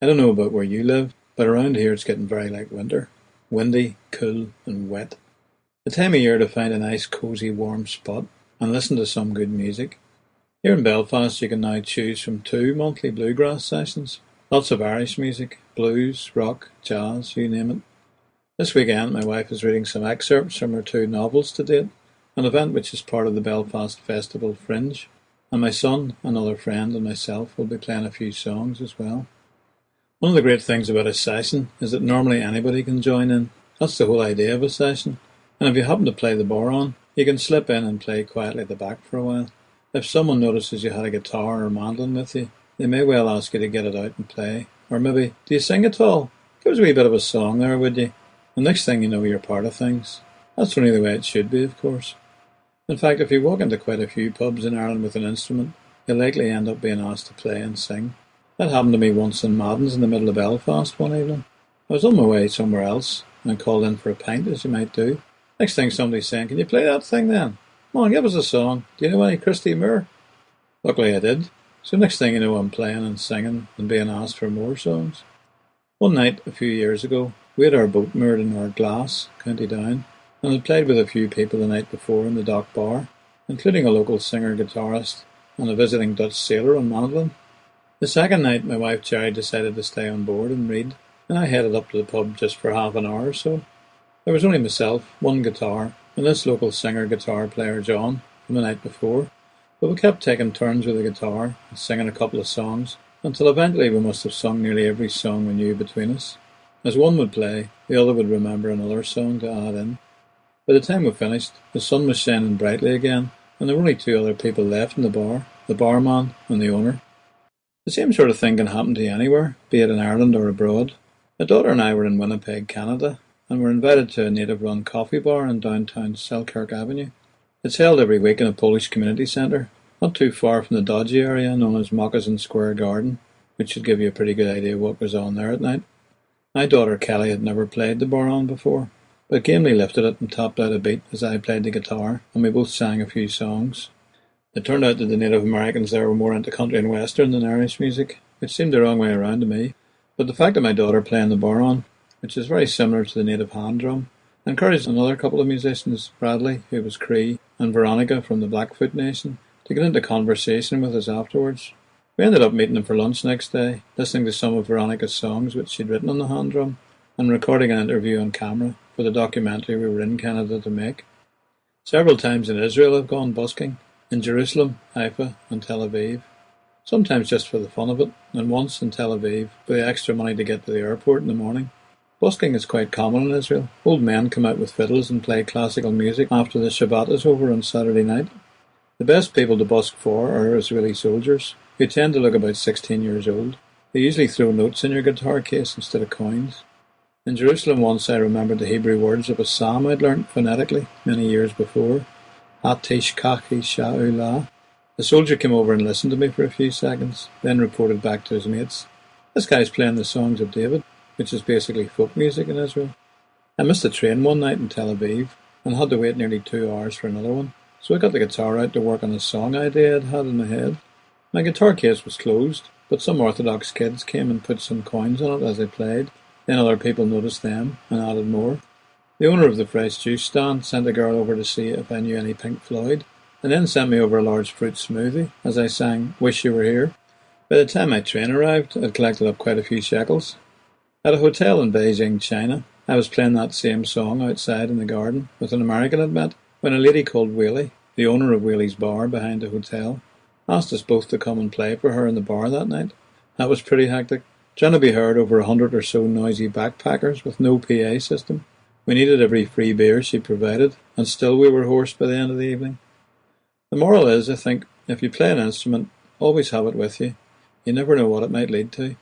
I don't know about where you live, but around here it's getting very like winter. Windy, cool, and wet. The time of year to find a nice, cosy, warm spot and listen to some good music. Here in Belfast you can now choose from 2 monthly bluegrass sessions. Lots of Irish music, blues, rock, jazz, you name it. This weekend my wife is reading some excerpts from her 2 novels to date, an event which is part of the Belfast Festival Fringe, and my son, another friend, and myself will be playing a few songs as well. One of the great things about a session is that normally anybody can join in. That's the whole idea of a session. And if you happen to play the boron, you can slip in and play quietly at the back for a while. If someone notices you had a guitar or mandolin with you, they may well ask you to get it out and play. Or maybe, do you sing at all? Give us a wee bit of a song there, would you? The next thing you know, you're part of things. That's only the way it should be, of course. In fact, if you walk into quite a few pubs in Ireland with an instrument, you'll likely end up being asked to play and sing. That happened to me once in Madden's in the middle of Belfast one evening. I was on my way somewhere else and called in for a pint, as you might do. Next thing somebody's saying, "Can you play that thing then? Come on, give us a song. Do you know any Christy Moore?" Luckily I did. So next thing you know, I'm playing and singing and being asked for more songs. One night, a few years ago, we had our boat moored in Ardglass, County Down, and had played with a few people the night before in the dock bar, including a local singer-guitarist and a visiting Dutch sailor on mandolin. The second night, my wife Jerry decided to stay on board and read, and I headed up to the pub just for half an hour or so. There was only myself, one guitar, and this local singer-guitar player John from the night before, but we kept taking turns with the guitar and singing a couple of songs, until eventually we must have sung nearly every song we knew between us. As one would play, the other would remember another song to add in. By the time we finished, the sun was shining brightly again, and there were only 2 other people left in the bar, the barman and the owner. The same sort of thing can happen to you anywhere, be it in Ireland or abroad. My daughter and I were in Winnipeg, Canada, and were invited to a native-run coffee bar in downtown Selkirk Avenue. It's held every week in a Polish community centre, not too far from the dodgy area known as Moccasin Square Garden, which should give you a pretty good idea of what goes on there at night. My daughter Kelly had never played the boron before, but gamely lifted it and tapped out a beat as I played the guitar, and we both sang a few songs. It turned out that the Native Americans there were more into country and western than Irish music, which seemed the wrong way around to me. But the fact of my daughter playing the boron, which is very similar to the native hand drum, encouraged another couple of musicians, Bradley, who was Cree, and Veronica from the Blackfoot Nation, to get into conversation with us afterwards. We ended up meeting them for lunch next day, listening to some of Veronica's songs which she'd written on the hand drum, and recording an interview on camera for the documentary we were in Canada to make. Several times in Israel I've gone busking, in Jerusalem, Haifa, and Tel Aviv. Sometimes just for the fun of it, and once in Tel Aviv for the extra money to get to the airport in the morning. Busking is quite common in Israel. Old men come out with fiddles and play classical music after the Shabbat is over on Saturday night. The best people to busk for are Israeli soldiers, who tend to look about 16 years old. They usually throw notes in your guitar case instead of coins. In Jerusalem once I remembered the Hebrew words of a psalm I'd learnt phonetically many years before. Hatishkachi Sha'ulah. The soldier came over and listened to me for a few seconds, then reported back to his mates. "This guy's playing the songs of David," which is basically folk music in Israel. I missed the train one night in Tel Aviv, and had to wait nearly 2 hours for another one, so I got the guitar out to work on a song idea I'd had in my head. My guitar case was closed, but some Orthodox kids came and put some coins on it as I played. Then other people noticed them and added more. The owner of the fresh juice stand sent a girl over to see if I knew any Pink Floyd, and then sent me over a large fruit smoothie as I sang "Wish You Were Here." By the time my train arrived, I'd collected up quite a few shekels. At a hotel in Beijing, China, I was playing that same song outside in the garden with an American I'd met, when a lady called Whaley, the owner of Whaley's bar behind the hotel, asked us both to come and play for her in the bar that night. That was pretty hectic, trying to be heard over 100 or so noisy backpackers with no PA system. We needed every free beer she provided, and still we were hoarse by the end of the evening. The moral is, I think, if you play an instrument, always have it with you. You never know what it might lead to.